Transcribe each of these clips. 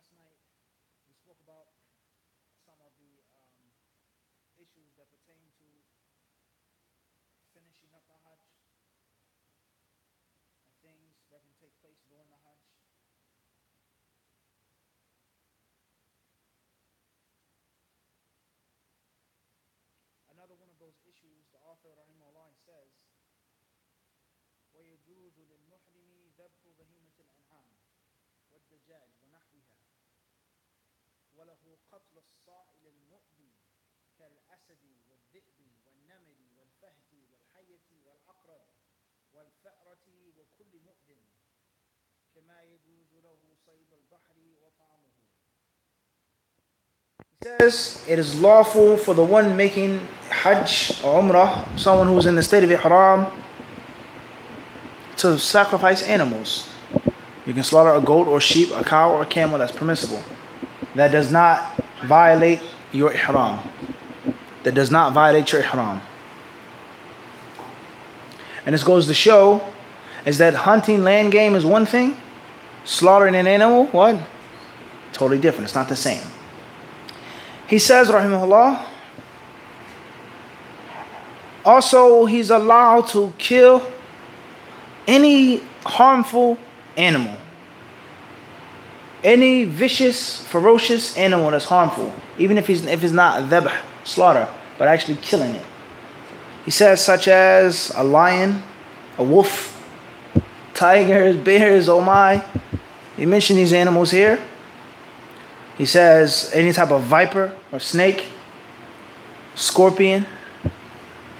last night we spoke about some of the issues that pertain to finishing up the Hajj and things that can take place during the Hajj. Another one of those issues, the author rahimahullah says, وَيَجُوزُ لِلْمُحْرِمِ ذَبْحُ بَهِيمَةِ الْأَنْعَامِ وَالدَّجَاجِ وَنَحْوِهَا وَلَهُ قَتْلُ الصَّائِلِ الْمُؤْذِي كالأسد والذئب والنمر والفهد والحية والعقرب والفأرة وكل مؤذن كما يجوز له صيد البحر وطعامه. He says it is lawful for the one making Hajj or Umrah, someone who is in the state of Ihram, to sacrifice animals. You can slaughter a goat or sheep, a cow or a camel, that's permissible. That does not violate your Ihram. That does not violate your Ihram. And this goes to show is that hunting land game is one thing, slaughtering an animal, what? Totally different. It's not the same. He says, rahimahullah, also he's allowed to kill any harmful animal. Any vicious, ferocious animal that's harmful. Even if it's not dhabh, slaughter, but actually killing it. He says such as a lion, a wolf, tigers, bears, oh my. He mentioned these animals here. He says any type of viper or snake, scorpion,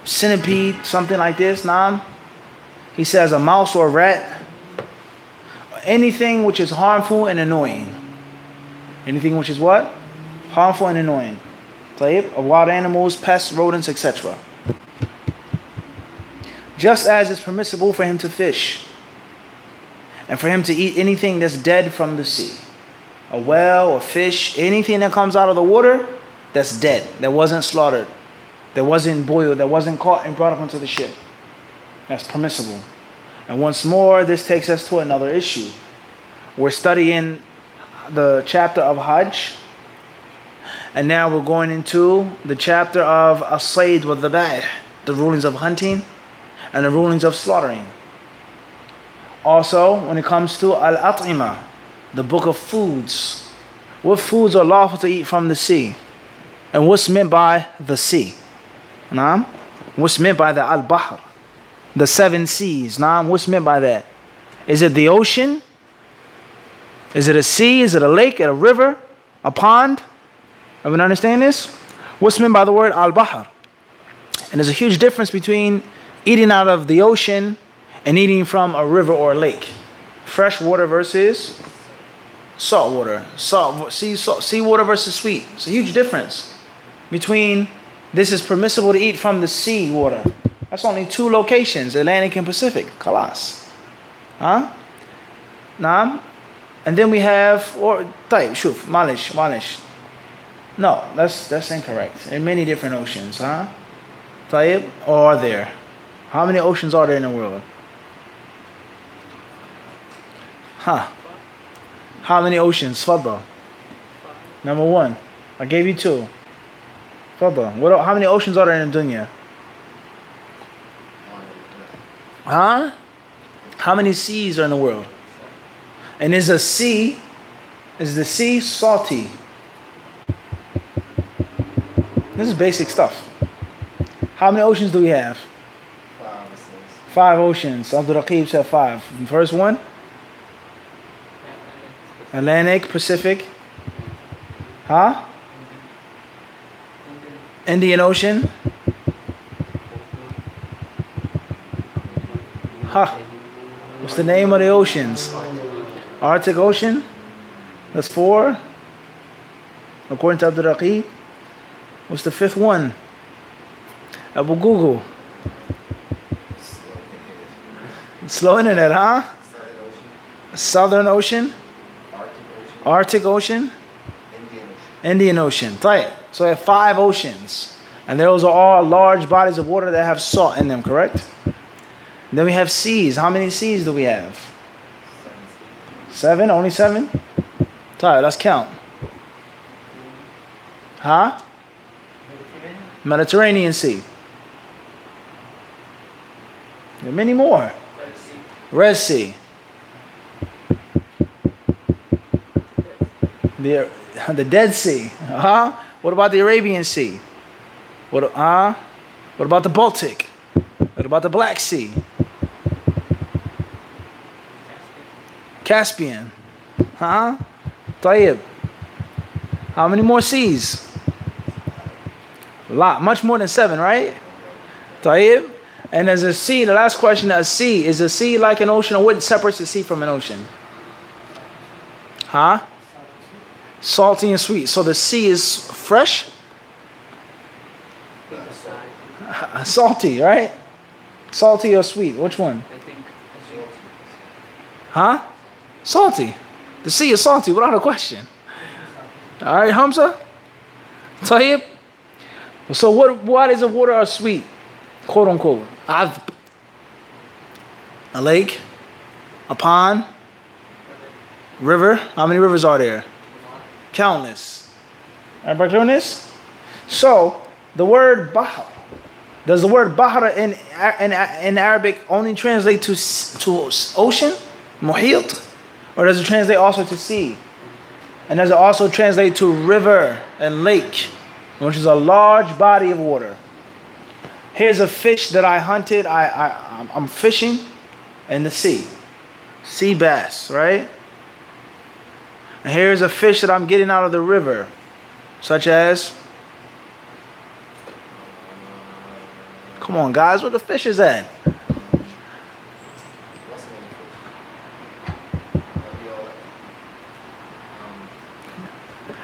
centipede, something like this, naam. He says a mouse or a rat. Anything which is harmful and annoying. Anything which is what? Harmful and annoying. Of wild animals, pests, rodents, etc. Just as it's permissible for him to fish and for him to eat anything that's dead from the sea. A whale, a fish, anything that comes out of the water that's dead, that wasn't slaughtered, that wasn't boiled, that wasn't caught and brought up onto the ship. That's permissible. And once more, this takes us to another issue. We're studying the chapter of Hajj. And now we're going into the chapter of As-Sayd wa Dhabaih, the rulings of hunting and the rulings of slaughtering. Also, when it comes to Al-At'imah, the book of foods. What foods are lawful to eat from the sea? And what's meant by the sea? Naam? What's meant by the Al-Bahr? The 7 seas. Naam? What's meant by that? Is it the ocean? Is it a sea? Is it a lake? A river? A pond? Everyone understand this? What's meant by the word al-bahr? And there's a huge difference between eating out of the ocean and eating from a river or a lake. Fresh water versus salt water. Sea water versus sweet. It's a huge difference between this is permissible to eat from the sea water. That's only 2 locations, Atlantic and Pacific. Khalas. Huh? Naam? And then we have, malish. No, that's incorrect. In many different oceans, huh? Tayyib, or are there? How many oceans are there in the world? Huh? How many oceans? Fadda. Number 1. I gave you 2. Fadda. How many oceans are there in the dunya? Huh? How many seas are in the world? And is the sea salty? This is basic stuff. How many oceans do we have? 5 oceans. Abdul Raqib said 5. First one? Atlantic, Pacific. Huh? Indian Ocean. Huh. What's the name of the oceans? Arctic Ocean. That's 4. According to Abdul Raqib. What's the 5th one? Abu Google. Slow internet, huh? Southern Ocean. Arctic Ocean. Indian Ocean. Right. So we have 5 oceans. And those are all large bodies of water that have salt in them, correct? Then we have seas. How many seas do we have? 7? Only 7? Alright, let's count. Huh? Mediterranean Sea. There are many more. Red Sea. The Dead Sea. What about the Arabian Sea? What about the Baltic? What about the Black Sea? Caspian. Tayyib. How many more seas? A lot. Much more than 7, right? Tayyib. And as a sea, the last question, a sea, is a sea like an ocean, or what separates the sea from an ocean? Salty and sweet. So the sea is fresh? Salty, right? Salty or sweet? Which one? Salty. The sea is salty, without a question. All right, Hamza? Tayyib? So what is the water are sweet? Quote unquote. A lake? A pond? River? How many rivers are there? Countless. Everybody clear on this? So, the word bahr. Does the word bahr in Arabic only translate to ocean? Muhit? Or does it translate also to sea? And does it also translate to river and lake, which is a large body of water? Here's a fish that I hunted. I'm fishing in the sea. Sea bass, right? And here's a fish that I'm getting out of the river, such as... Come on, guys, where the fish is at?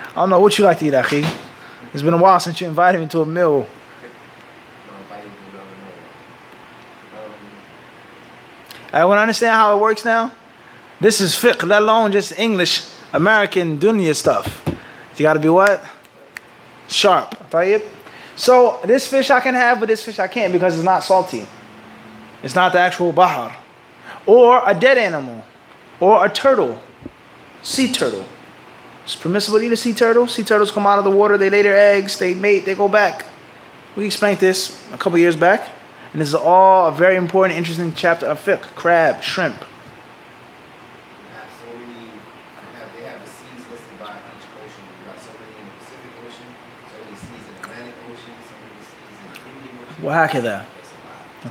I don't know what you like to eat, Akhi. It's been a while since you invited me to a meal. Everyone understand how it works now? This is fiqh, let alone just English, American dunya stuff. You gotta be what? Sharp. Tayyib? So this fish I can have, but this fish I can't because it's not salty. It's not the actual bahar. Or a dead animal. Or a turtle. Sea turtle. It's permissible to eat a sea turtle. Sea turtles come out of the water, they lay their eggs, they mate, they go back. We explained this a couple years back. And this is all a very important, interesting chapter of fiqh. Crab, shrimp. They have the seas listed by each ocean. You got so many in the Pacific Ocean, so many seas in the Atlantic Ocean, so many seas in the Indian Ocean. Wahakada.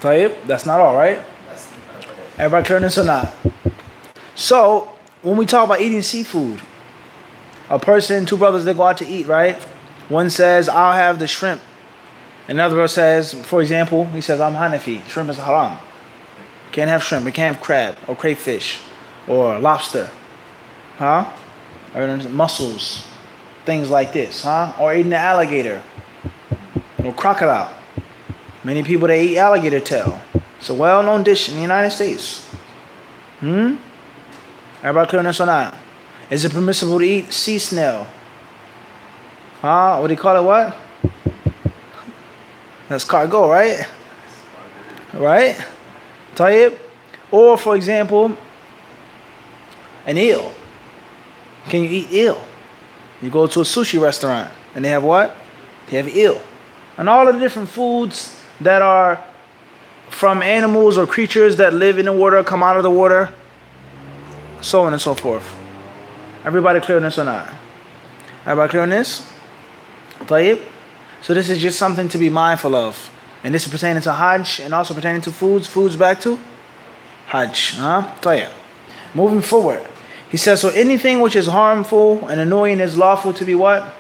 Tayyib, that's not all, right? Everybody clear this or not? So, when we talk about eating seafood, a person, two brothers, they go out to eat, right? One says, I'll have the shrimp. Another brother says, for example, he says, I'm Hanafi. Shrimp is haram. Can't have shrimp. We can't have crab or crayfish or lobster. Or mussels. Things like this. Or eating an alligator or crocodile. Many people, they eat alligator tail. It's a well-known dish in the United States. Everybody clear on this or not? Is it permissible to eat sea snail? What do you call it, what? That's cargo, right? Right? Tayyib? Or, for example, an eel. Can you eat eel? You go to a sushi restaurant and they have what? They have eel. And all of the different foods that are from animals or creatures that live in the water, come out of the water, so on and so forth. Everybody clear on this or not? Everybody clear on this? Tayyib? So this is just something to be mindful of. And this is pertaining to Hajj and also pertaining to foods. Foods back to Hajj. Tayyib. Moving forward. He says, so anything which is harmful and annoying is lawful to be what?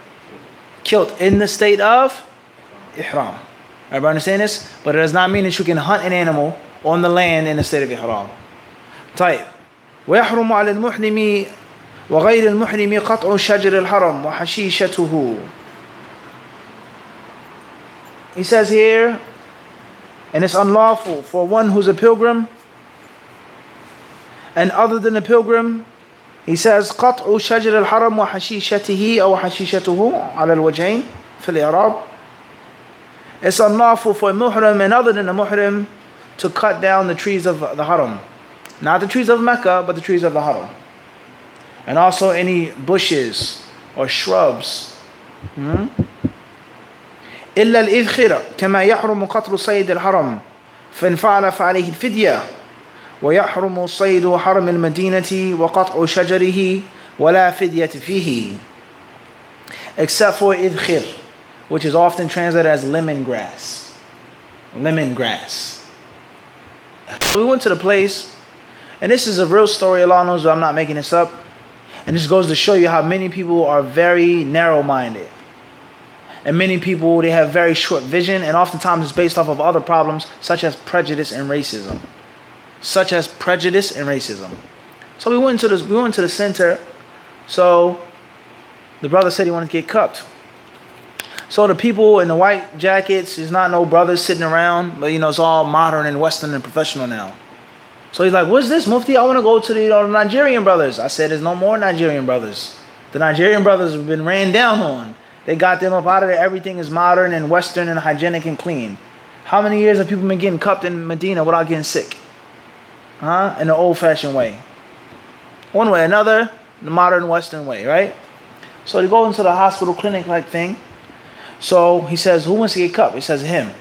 Killed in the state of Ihram. Everybody understand this? But it does not mean that you can hunt an animal on the land in the state of Ihram. طيب. ويحرم على المحرم وغير المحرم قطع شجر الحرم وحشيشته. He says here, and it's unlawful for one who's a pilgrim and other than a pilgrim. He says قطع شجر الحرم وحشيشته أو حشيشته على الوجهين في الإعراب. It's unlawful for a muhrim and other than a muhrim to cut down the trees of the haram. Not the trees of Mecca, but the trees of the haram. And also any bushes or shrubs. إلا الإذخر كما يحرم قتل صيد الحرم فإن فعل فعليه الفدية ويحرم صيد حرم المدينة وقطع شجره ولا فدية فيه. Except for idkhir, which is often translated as lemongrass. Lemongrass. We went to the place, and this is a real story. Allah knows I'm not making this up. And this goes to show you how many people are very narrow-minded. And many people, they have very short vision, and oftentimes it's based off of other problems, such as prejudice and racism. Such as prejudice and racism. So we went to the center. So the brother said he wanted to get cupped. So the people in the white jackets, there's not no brothers sitting around, but it's all modern and Western and professional now. So he's like, what's this, Mufti? I want to go to the Nigerian brothers. I said, there's no more Nigerian brothers. The Nigerian brothers have been ran down on. They got them up out of there. Everything is modern and Western and hygienic and clean. How many years have people been getting cupped in Medina without getting sick? In the old-fashioned way. One way or another, the modern Western way, right? So they go into the hospital clinic-like thing. So he says, who wants to get cupped? He says, him.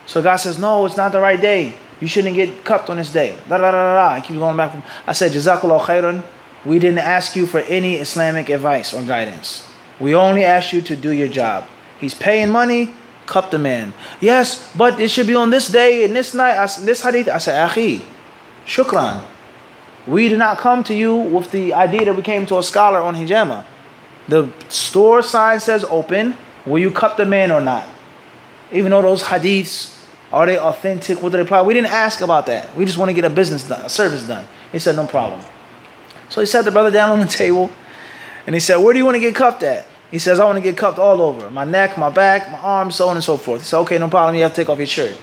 So the guy says, no, it's not the right day. You shouldn't get cupped on this day. Da, da, da, da, da. I keep going back. I said, Jazakallah khairan. We didn't ask you for any Islamic advice or guidance. We only asked you to do your job. He's paying money, cup the man. Yes, but it should be on this day and this night. This hadith. I said, Akhi, shukran. We did not come to you with the idea that we came to a scholar on hijama. The store sign says open. Will you cup the man or not? Even though those hadiths, are they authentic? What do they apply? We didn't ask about that. We just want to get a business done, a service done. He said, no problem. So he sat the brother down on the table. And he said, where do you want to get cupped at? He says, I want to get cupped all over. My neck, my back, my arms, so on and so forth. He said, okay, no problem. You have to take off your shirt.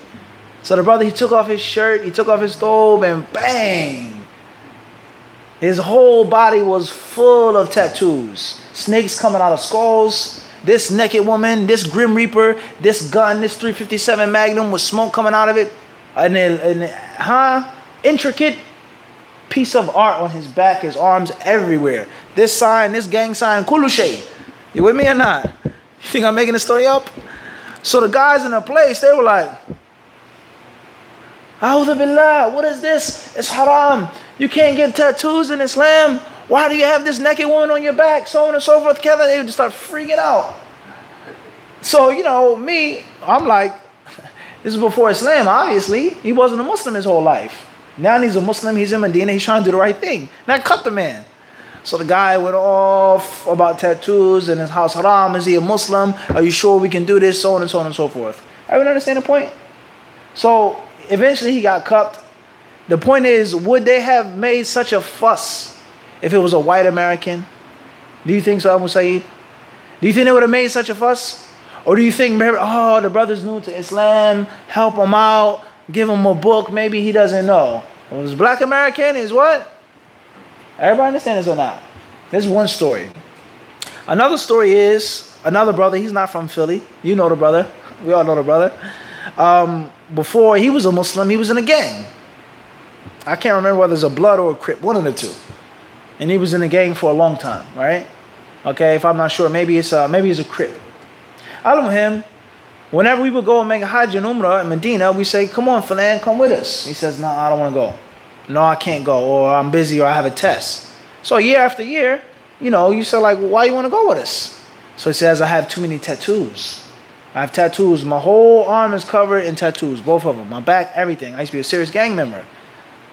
So the brother, he took off his shirt. He took off his thobe and bang. His whole body was full of tattoos. Snakes coming out of skulls. This naked woman, this Grim Reaper, this gun, this 357 Magnum with smoke coming out of it. Intricate piece of art on his back, his arms everywhere. This sign, this gang sign, kullu shay. You with me or not? You think I'm making the story up? So the guys in the place, they were like, A'udhu billah, what is this? It's haram. You can't get tattoos in Islam. Why do you have this naked woman on your back? So on and so forth. They would just start freaking out. So, me, I'm like, this is before Islam, obviously. He wasn't a Muslim his whole life. Now he's a Muslim, he's in Medina, he's trying to do the right thing. Now cut the man. So the guy went off about tattoos and his house haram. Is he a Muslim? Are you sure we can do this? So on and so on and so forth. Everyone understand the point? So eventually he got cupped. The point is, would they have made such a fuss if it was a white American? Do you think so, Abu Saeed? Do you think they would have made such a fuss? Or do you think, the brother's new to Islam, help him out, give him a book, maybe he doesn't know. If it was black American, is what? Everybody understand this or not? This is one story. Another story is, another brother, he's not from Philly. You know the brother. We all know the brother. Before he was a Muslim, he was in a gang. I can't remember whether it's a Blood or a Crip, one of the two. And he was in the gang for a long time, right? Okay, if I'm not sure, maybe it's a Crip. I know him. Whenever we would go and make a Hajj and Umrah in Medina, we say, come on, Philan, come with us. He says, no, I don't want to go. No, I can't go, or I'm busy, or I have a test. So year after year, you say like, why you want to go with us? So he says, I have too many tattoos. I have tattoos. My whole arm is covered in tattoos, both of them. My back, everything. I used to be a serious gang member.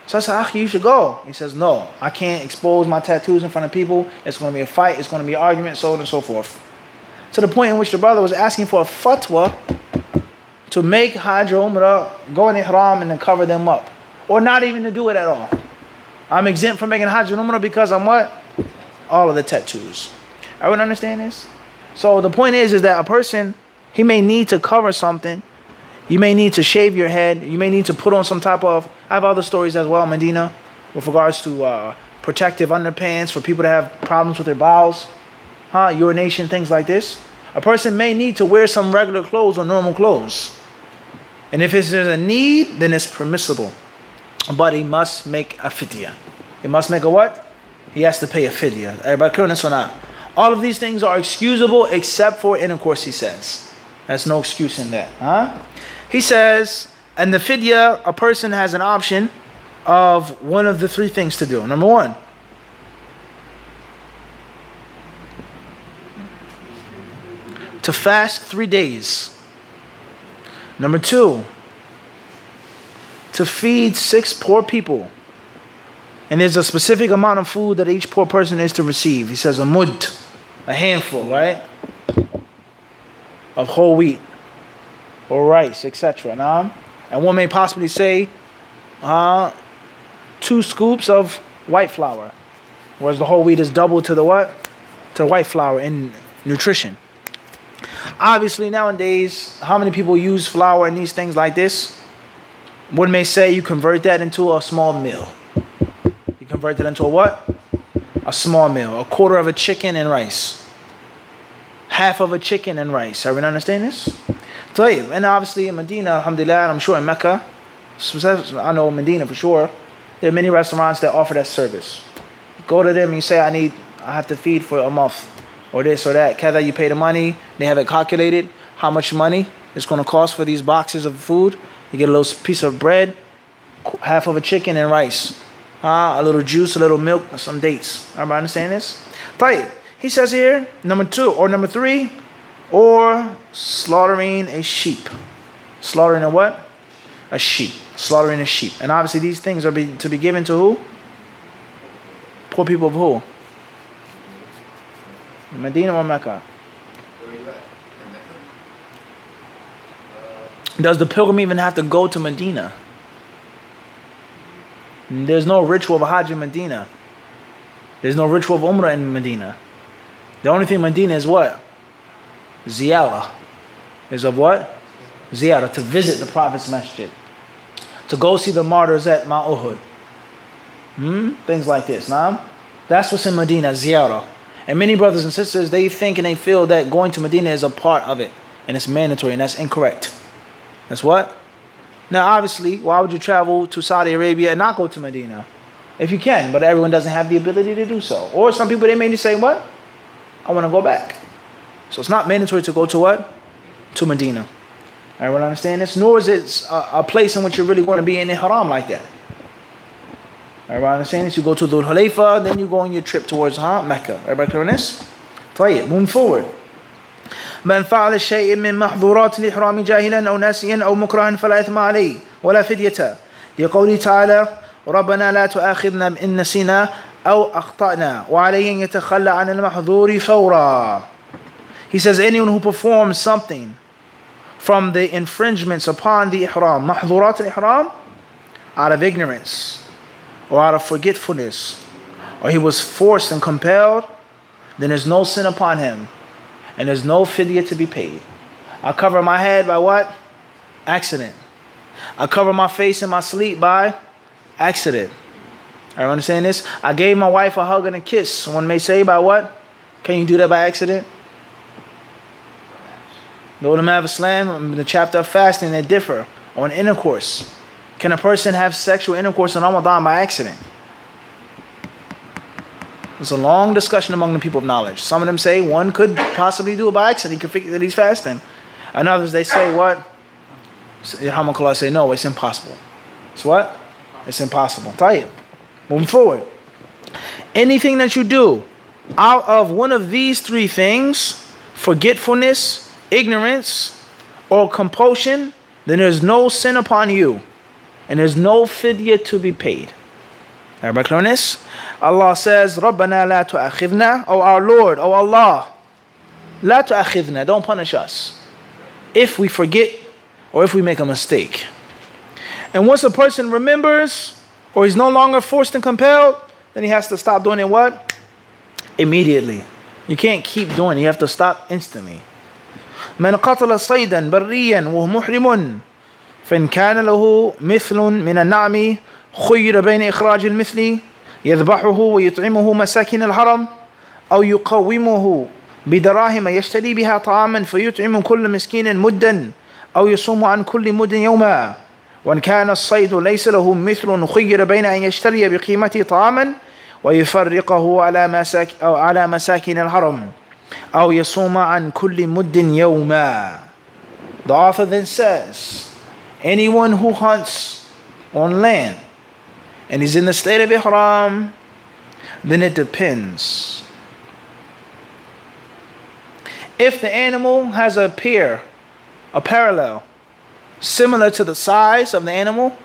So I said, you should go. He says, no, I can't expose my tattoos in front of people. It's going to be a fight. It's going to be an argument, so on and so forth. To the point in which the brother was asking for a fatwa to make Hajj or Umrah, go in Ihram and then cover them up. Or not even to do it at all. I'm exempt from making Hajj and Umrah because I'm what? All of the tattoos. Everyone understand this? So the point is that a person, he may need to cover something. You may need to shave your head. You may need to put on some type of, I have other stories as well, Medina, with regards to protective underpants for people that have problems with their bowels, urination, things like this. A person may need to wear some regular clothes or normal clothes. And if there's a need, then it's permissible. But he must make a fidyah. He must make a what? he has to pay a fidya. Everybody clear on this or not? All of these things are excusable except for intercourse, he says. There's no excuse in that. Huh? He says, and the fidya, a person has an option of one of the three things to do. Number one, to fast 3 days. Number two, to feed 6 poor people. And there's a specific amount of food that each poor person is to receive. He says a mud, a handful, right? Of whole wheat or rice, etc. And one may possibly say 2 scoops of white flour. Whereas the whole wheat is double to the what? To the white flour in nutrition. Obviously nowadays, how many people use flour and these things like this? One may say you convert that into a small meal. You convert it into a what? A small meal. A quarter of a chicken and rice. Half of a chicken and rice. Everyone understand this? And obviously in Medina, alhamdulillah, I'm sure in Mecca, I know in Medina for sure, there are many restaurants that offer that service. You go to them and you say, I have to feed for a month. Or this or that. Kada, you pay the money. They have it calculated how much money it's going to cost for these boxes of food. You get a little piece of bread, half of a chicken and rice. A little juice, a little milk, some dates. Everybody understand this? Right. He says here, number 3, or slaughtering a sheep. Slaughtering a what? A sheep. Slaughtering a sheep. And obviously these things are to be given to who? Poor people of who? Medina or Mecca? Does the pilgrim even have to go to Medina? There's no ritual of Hajj in Medina. There's no ritual of Umrah in Medina. The only thing in Medina is what? Ziyarah. Is of what? Ziyarah, to visit the Prophet's masjid. To go see the martyrs at Mount Uhud. Things like this. That's what's in Medina, ziyarah. And many brothers and sisters, they think and they feel that going to Medina is a part of it. And it's mandatory, and that's incorrect. That's what? Now, obviously, why would you travel to Saudi Arabia and not go to Medina? If you can, but everyone doesn't have the ability to do so. Or some people, they may say, what? I want to go back. So it's not mandatory to go to what? To Medina. Everyone understand this? Nor is it a place in which you're really going to be in Ihram like that. Everybody understand this? You go to Dhul Hulayfa, then you go on your trip towards Mecca. Everybody clear on this? Moving forward. من فعل شيء من محظورات الإحرام جاهلا أو ناسيا أو مكرها فلا إثم عليه ولا فدية لقوله تعالى ربنا لا تؤاخذنا إن نسينا أو أخطأنا وعليه أن يتخلى عن المحظور فورا. He says anyone who performs something from the infringements upon the ihram, mahdurat al-ihram, out of ignorance or out of forgetfulness, or he was forced and compelled, then there's no sin upon him. And there's no fidya to be paid. I cover my head by what? Accident. I cover my face in my sleep by accident. I understand this? I gave my wife a hug and a kiss. One may say by what? Can you do that by accident? The ulama of Islam, the chapter of fasting, they differ on intercourse. Can a person have sexual intercourse in Ramadan by accident? It's a long discussion among the people of knowledge. Some of them say one could possibly do it by accident. He could figure that he's fasting. And others, they say what? Alhamdulillah say no, it's impossible. It's what? It's impossible. Tayyib. Moving forward. Anything that you do out of one of these three things, forgetfulness, ignorance, or compulsion, then there's no sin upon you. And there's no fidya to be paid. Everybody clear on this? Allah says, رَبَّنَا لَا تُؤَخِذْنَا, O our Lord, O Allah, لَا تُؤَخِذْنَا, don't punish us if we forget or if we make a mistake. And once a person remembers or he's no longer forced and compelled, then he has to stop doing it what? Immediately. You can't keep doing it. You have to stop instantly. مَنْ قَتَلَ صَيْدًا بَرِّيًّا وَهُ مُحْرِمٌ فَإِنْ كَانَ لَهُ مِثْلٌ مِنَ النَّعْمِ خُيِّرَ بَيْنَ إِخْرَاجِ الْمِثْلِ يذبحه ويطعمه مساكين الحرم أو يقومه بدراهم يشتري بها طعاما فيطعم كل مسكين مدا أو يصوم عن كل مد يوما وإن كان الصيد ليس له مثل خير بين أن يشتري بقيمته طعاما ويفرقه على مساكن الحرم أو يصوم عن كل مد يوما. The author then says, anyone who hunts on land and is in the state of ihram, then it depends. If the animal has a parallel, similar to the size of the animal,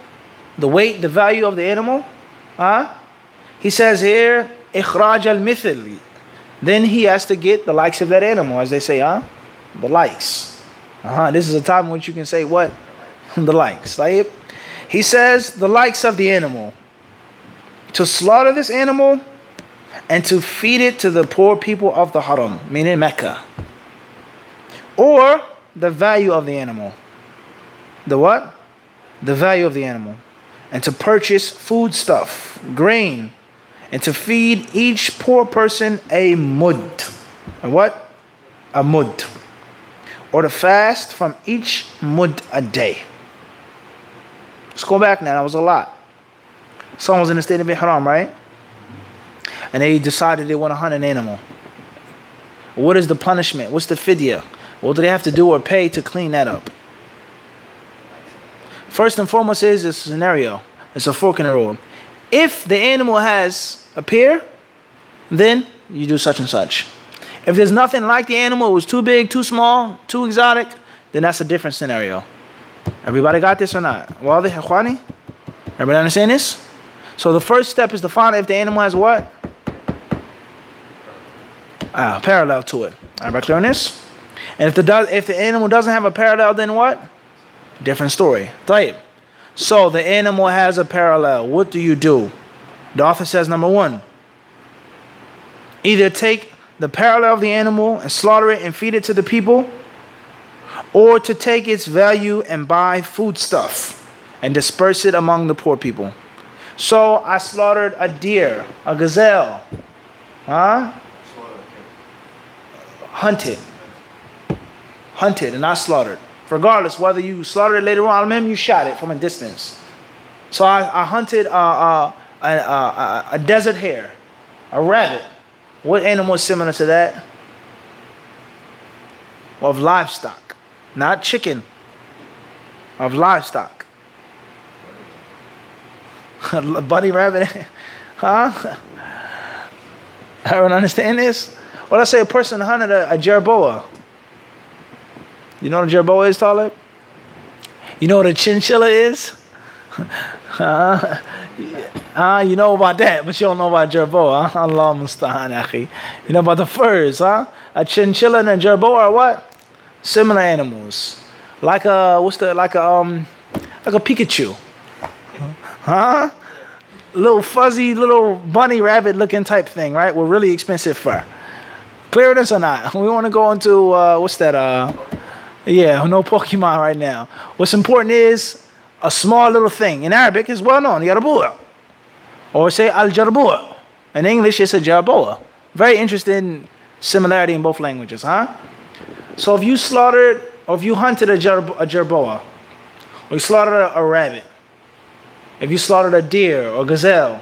the weight, the value of the animal, he says here, إخراج المثل, then he has to get the likes of that animal, as they say, the likes. This is a time in which you can say what? The likes. Like, he says the likes of the animal. To slaughter this animal and to feed it to the poor people of the haram, meaning Mecca. Or the value of the animal. The what? The value of the animal. And to purchase foodstuff, grain, and to feed each poor person a mud. A what? A mud. Or to fast from each mud a day. Let's go back now. That was a lot. Someone was in the state of ihram, right? And they decided they want to hunt an animal. What is the punishment? What's the fidya? What do they have to do or pay to clean that up? First and foremost is this scenario. It's a fork in the road. If the animal has a pair, then you do such and such. If there's nothing like the animal, it was too big, too small, too exotic, then that's a different scenario. Everybody got this or not? Well, everybody understand this? So the first step is to find if the animal has what? Parallel to it. Everybody clear on this? And if the animal doesn't have a parallel, then what? Different story. Type. So the animal has a parallel. What do you do? The author says, number one, either take the parallel of the animal and slaughter it and feed it to the people, or to take its value and buy foodstuff and disperse it among the poor people. So I slaughtered a deer, a gazelle, hunted, and I slaughtered. Regardless whether you slaughtered it later on, you shot it from a distance. So I hunted a desert hare, a rabbit. What animal is similar to that? Of livestock, not chicken. Of livestock. Bunny rabbit, Everyone understand this? Well, let's say a person hunted a jerboa. You know what a jerboa is, Talib? You know what a chinchilla is? You know about that, but you don't know about jerboa. Allah musta'an, akhi. You know about the furs, A chinchilla and a jerboa are what? Similar animals. Like a Pikachu. Little fuzzy, little bunny rabbit looking type thing, right? With really expensive fur. Clear this or not? We want to go into, no Pokemon right now. What's important is a small little thing. In Arabic, it's well known, yarboa. Or say al-jarboa. In English, it's a jarboa. Very interesting similarity in both languages, So if you slaughtered, or if you hunted a jerboa, or you slaughtered a rabbit, if you slaughtered a deer or gazelle,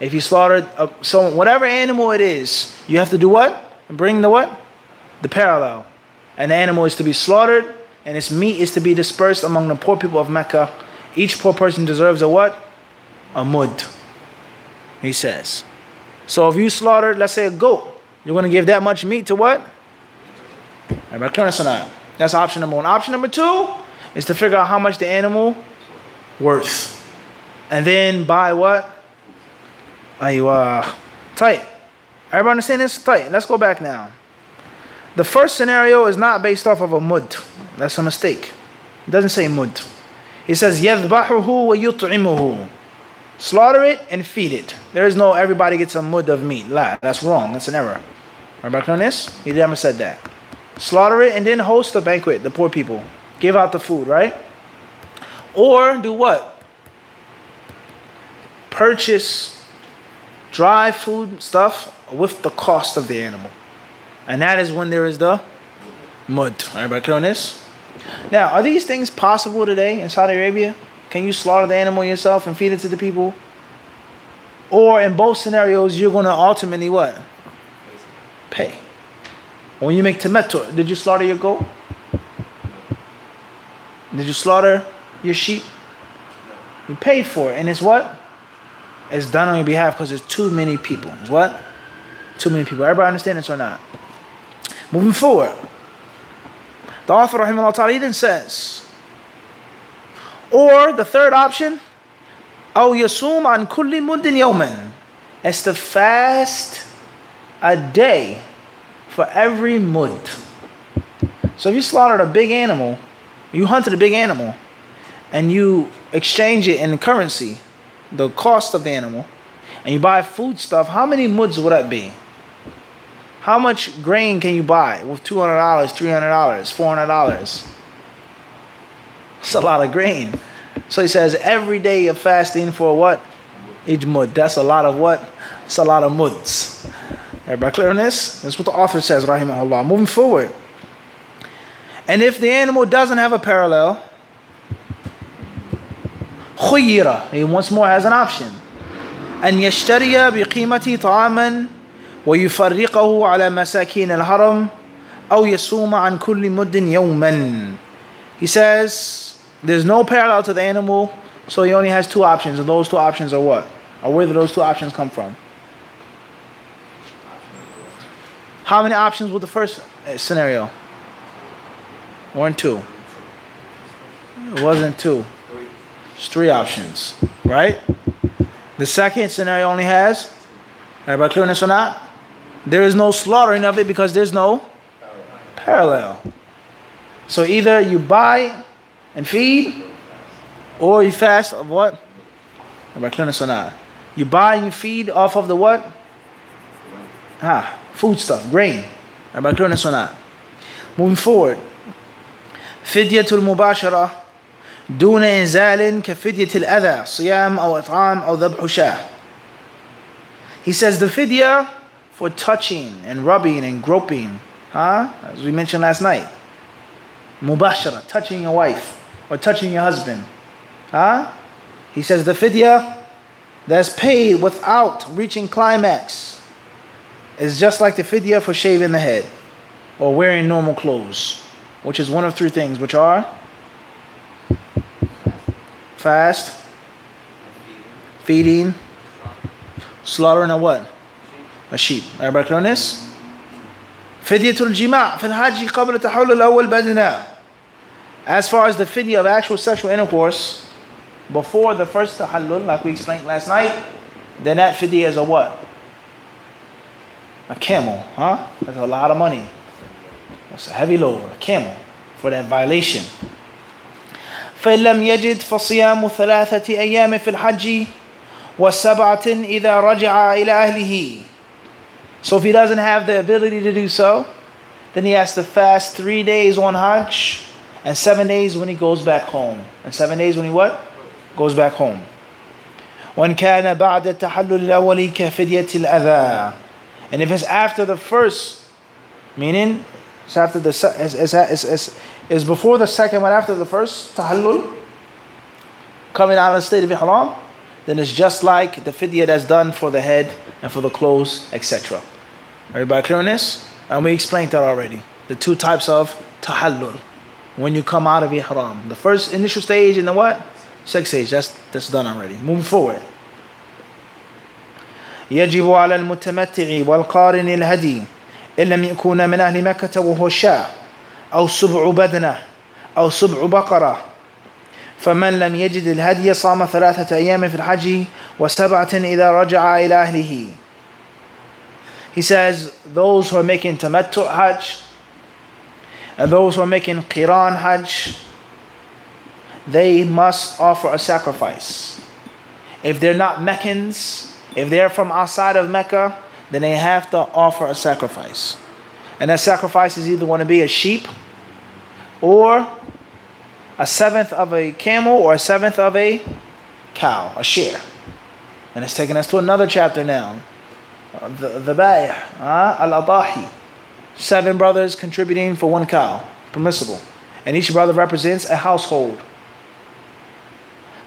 if you slaughtered whatever animal it is, you have to do what? Bring the what? The parallel. And the animal is to be slaughtered, and its meat is to be dispersed among the poor people of Mecca. Each poor person deserves a what? A mud, he says. So if you slaughtered, let's say, a goat, you're going to give that much meat to what? That's option number one. Option number two is to figure out how much the animal worth. And then buy what? Tight. Everybody understand this? Tight. Let's go back now. The first scenario is not based off of a mud. That's a mistake. It doesn't say mud. It says يَذْبَحُهُ وَيُطْعِمُهُ. Slaughter it and feed it. There is no everybody gets a mud of meat. That's wrong. That's an error. Everybody on this? He never said that. Slaughter it and then host a banquet, the poor people. Give out the food, right? Or do what? Purchase dry food stuff with the cost of the animal. And that is when there is the mud. Everybody clear on this? Now, are these things possible today in Saudi Arabia? Can you slaughter the animal yourself and feed it to the people? Or in both scenarios, you're going to ultimately what? Pay. When you make tamattu, did you slaughter your goat? Did you slaughter your sheep? You paid for it. And it's what? It's done on your behalf because there's too many people. It's what? Too many people. Everybody understand this or not? Moving forward. The author, rahimahullah ta'ala, then says, or the third option, أو يصوم عن كل مد يوما. It's to fast a day for every mud. So if you slaughtered a big animal, you hunted a big animal, and you exchange it in currency, the cost of the animal, and you buy food stuff, how many muds would that be? How much grain can you buy with $200, $300, $400? It's a lot of grain. So he says every day of fasting for what? Each mud. That's a lot of what? It's a lot of muds. Everybody clear on this? That's what the author says, rahimahullah. Moving forward. And if the animal doesn't have a parallel, khuyira, he once more has an option. أن يشتري بقيمة طعاما ويفرقه على مساكين الحرم أو يصوم عن كل مد يوما. He says there's no parallel to the animal, so he only has two options, and those two options are what? Or where do those two options come from? How many options with the first scenario? 1, 2. It wasn't 2. It's 3 options, right? The second scenario only has, everybody clear on this or not? There is no slaughtering of it because there's no parallel. So either you buy and feed, or you fast of what? Everybody clear on this or not? You buy and you feed off of the what? Food stuff, grain. Everybody clear on this or not? Moving forward. فدية المباشرة دون إنزال كفدية الأذى صيام أو إطعام أو ذبح شاة. He says the fidya for touching and rubbing and groping, as we mentioned last night. Mubashara, touching your wife or touching your husband. He says the fidya that's paid without reaching climax is just like the fidya for shaving the head or wearing normal clothes, which is one of 3 things, which are fast, feeding, slaughtering a what? A sheep. Everybody clear on this? فدية الجماع في الحج قبل تحلل الأول بدنا. As far as the fidya of actual sexual intercourse before the first tahallul, like we explained last night, then that fidya is a what? A camel, That's a lot of money. That's a heavy load, a camel, for that violation. فإن لم يجد فصيام 3 أيام في الحج و7 إذا رجع إلى أهله. So if he doesn't have the ability to do so, then he has to fast 3 days on Hajj and 7 days when he goes back home. And 7 days when he what? Goes back home. وإن كان بعد التحلل الأول كفدية الأذى. And if it's after the first, meaning it's after the is before the second but after the first tahallul, coming out of the state of ihram, then it's just like the fidya that's done for the head and for the clothes, etc. Everybody clear on this? And we explained that already. The 2 types of tahallul when you come out of ihram. The first initial stage and the what? Second stage. That's done already. Moving forward. يجب على المتمتع والقارن الهدي إن لم يكون من أهل مكة وهو الشاة أو سبع بدنة أو سبع بقرة. فمن لم يجد الهدي صام 3 أيام في الحج و7 إذا رجع إلى أهله. He says those who are making tamattu hajj and those who are making qiran hajj, they must offer a sacrifice. If they're not Meccans, if they're from outside of Mecca, then they have to offer a sacrifice. And that sacrifice is either going to be a sheep or a 7th of a camel or a 7th of a cow, a shear. And it's taking us to another chapter now. The bay', al-adahi. 7 brothers contributing for 1 cow, permissible. And each brother represents a household.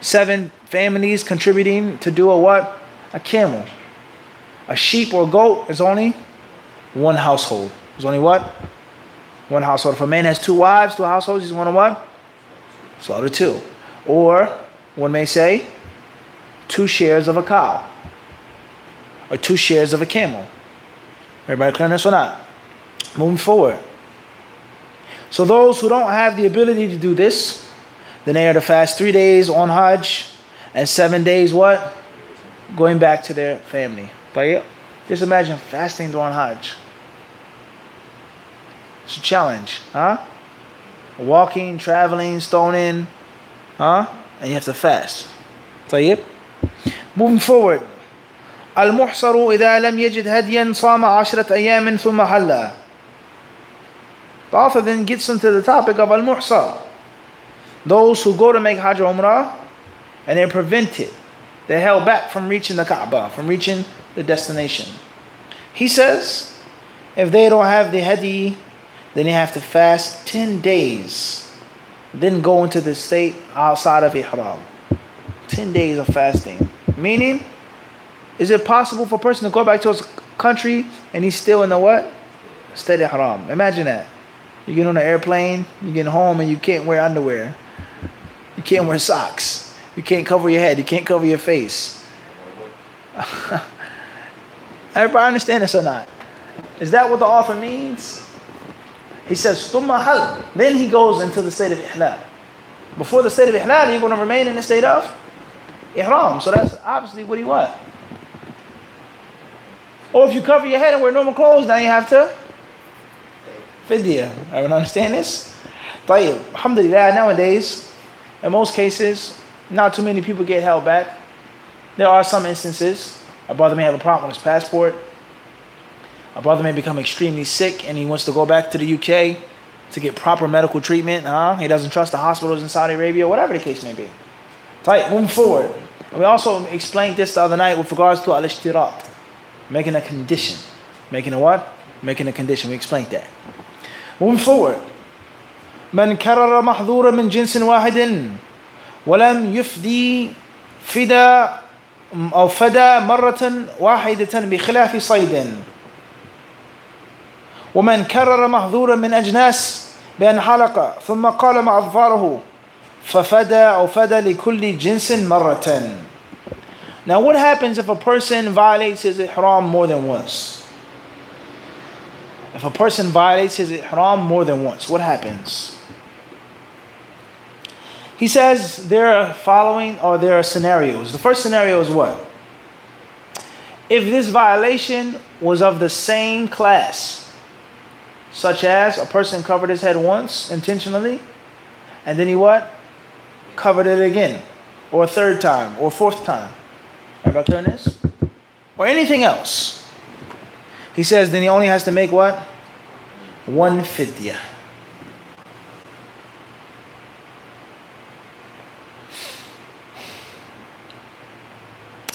7 families contributing to do a what? a camel. A sheep or goat is only one household. There's only what? One household. If a man has two wives, two households, he's going to what? Slaughter two. Or, one may say, 2 shares of a cow. Or 2 shares of a camel. Everybody clear on this or not? Moving forward. So those who don't have the ability to do this, then they are to fast 3 days on Hajj and 7 days what? Going back to their family. But just imagine fasting during Hajj. It's a challenge, huh? Walking, traveling, stoning, huh? And you have to fast. طيب. Moving forward. المحصر إذا لم يجد هديا صام 10 أيام ثم حل. The author then gets into the topic of al-muhsar. Those who go to make Hajj or Umrah and they're prevented. They're held back from reaching the Kaaba, from reaching the destination. He says, if they don't have the hadi, then they have to fast 10 days. Then go into the state outside of Ihram. 10 days of fasting. Meaning, is it possible for a person to go back to his country and he's still in the what? State of Ihram. Imagine that. You get on an airplane, you get home and you can't wear underwear. You can't wear socks. You can't cover your head. You can't cover your face. Everybody understand this or not? Is that what the author means? He says, ثُمَّ حَلْ. Then he goes into the state of Ihlal. Before the state of Ihlal, you're going to remain in the state of Ihram. So that's obviously what he wants. Or if you cover your head and wear normal clothes, now you have to fidya. Everyone understand this? طيب. Alhamdulillah, nowadays, in most cases, not too many people get held back. There are some instances. A brother may have a problem with his passport. A brother may become extremely sick and he wants to go back to the UK to get proper medical treatment. He doesn't trust the hospitals in Saudi Arabia, whatever the case may be. Right, moving forward. And we also explained this the other night with regards to al-ishtirat. Making a condition. Making a what? Making a condition. We explained that. Moving forward. من كرر محظورا من جنس واحد ولم يفدي فدا أو فدا مرة واحدة بخلاف صيد ومن كرر محظورا من أجناس بأن حلق ثم قال مع أظفاره ففدا أو فدا لكل جنس مرة. Now what happens if a person violates his ihram more than once? If a person violates his ihram more than once, what happens? He says there are scenarios. The first scenario is what? If this violation was of the same class, such as a person covered his head once intentionally, and then he what? Covered it again, or a third time, or a fourth time. Everybody clear on this? Or anything else. He says then he only has to make what? 1 fidya.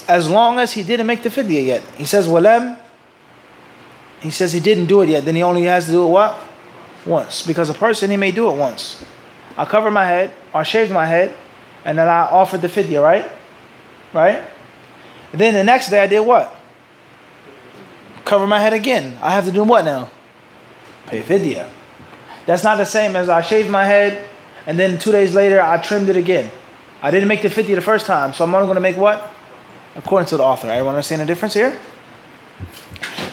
As long as he didn't make the fidya yet. He says, walam. He says he didn't do it yet. Then he only has to do it what? Once. Because a person, he may do it once. I covered my head, or I shaved my head, and then I offered the fidya, right? Right? And then the next day I did what? Cover my head again. I have to do what now? Pay fidya. That's not the same as I shaved my head, and then 2 days later I trimmed it again. I didn't make the fidya the first time, so I'm only going to make what? According to the author. Everyone understand the difference here?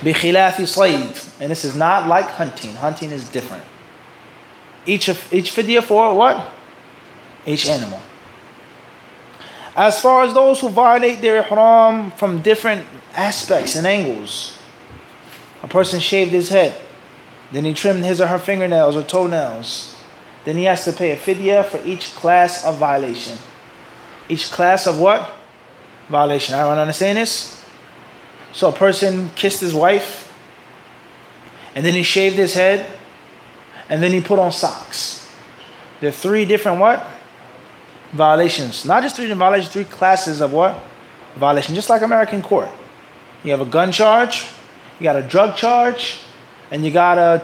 بِخِلَافِ صَيْد. And this is not like hunting. Hunting is different. Each fidya for what? Each animal. As far as those who violate their ihram from different aspects and angles. A person shaved his head. Then he trimmed his or her fingernails or toenails. Then he has to pay a fidya for each class of violation. Each class of what? Violation. I don't understand this. So a person kissed his wife, and then he shaved his head, and then he put on socks. There are 3 different what? Violations. Not just 3 different violations, 3 classes of what? Violation. Just like American court. You have a gun charge, you got a drug charge, and you got a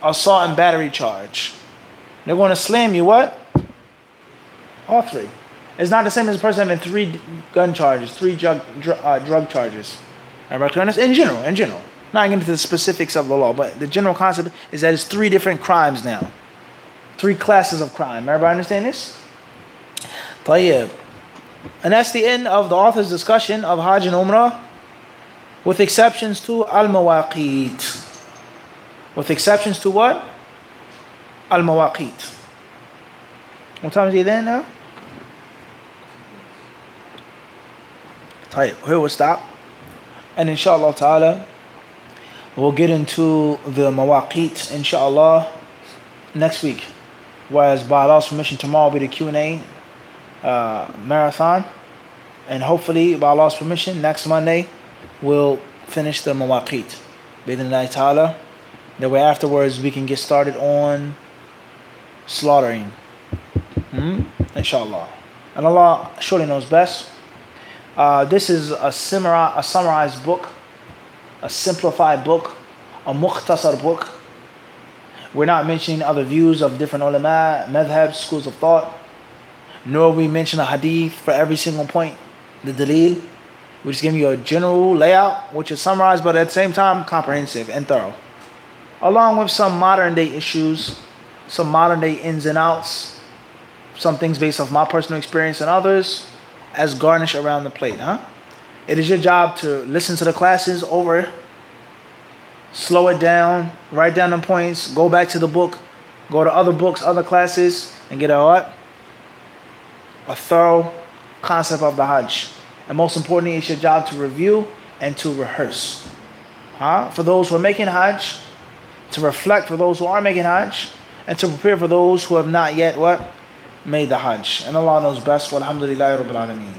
assault and battery charge. They're going to slam you what? All 3. It's not the same as a person having 3 gun charges, 3 drug charges. Everybody clear on this? In general. Not getting into the specifics of the law, but the general concept is that it's 3 different crimes now. 3 classes of crime. Everybody understand this? طيب. And that's the end of the author's discussion of Hajj and Umrah, with exceptions to al-mawaqit. With exceptions to what? Al-mawaqit. What time is it then now? طيب. Here we'll stop. And inshallah ta'ala, we'll get into the mawaqit, inshallah, next week. Whereas by Allah's permission, tomorrow will be the Q&A marathon. And hopefully, by Allah's permission, next Monday, we'll finish the mawaqit. Bi-idhnillahi ta'ala. That way afterwards, we can get started on slaughtering. Inshallah. And Allah surely knows best. This is a summarized book, a simplified book, a mukhtasar book. We're not mentioning other views of different ulama, madhabs, schools of thought, nor we mention a hadith for every single point, the dalil. We're just giving you a general layout, which is summarized, but at the same time, comprehensive and thorough. Along with some modern day issues, some modern day ins and outs, some things based off my personal experience and others, as garnish around the plate, It is your job to listen to the classes over, slow it down, write down the points, go back to the book, go to other books, other classes, and get a thorough concept of the Hajj. And most importantly, it's your job to review and to rehearse. For those who are making Hajj, to reflect for those who are making Hajj, and to prepare for those who have not yet made the Hajj. And Allah knows best. Walhamdulillahi Rabbil Alameen.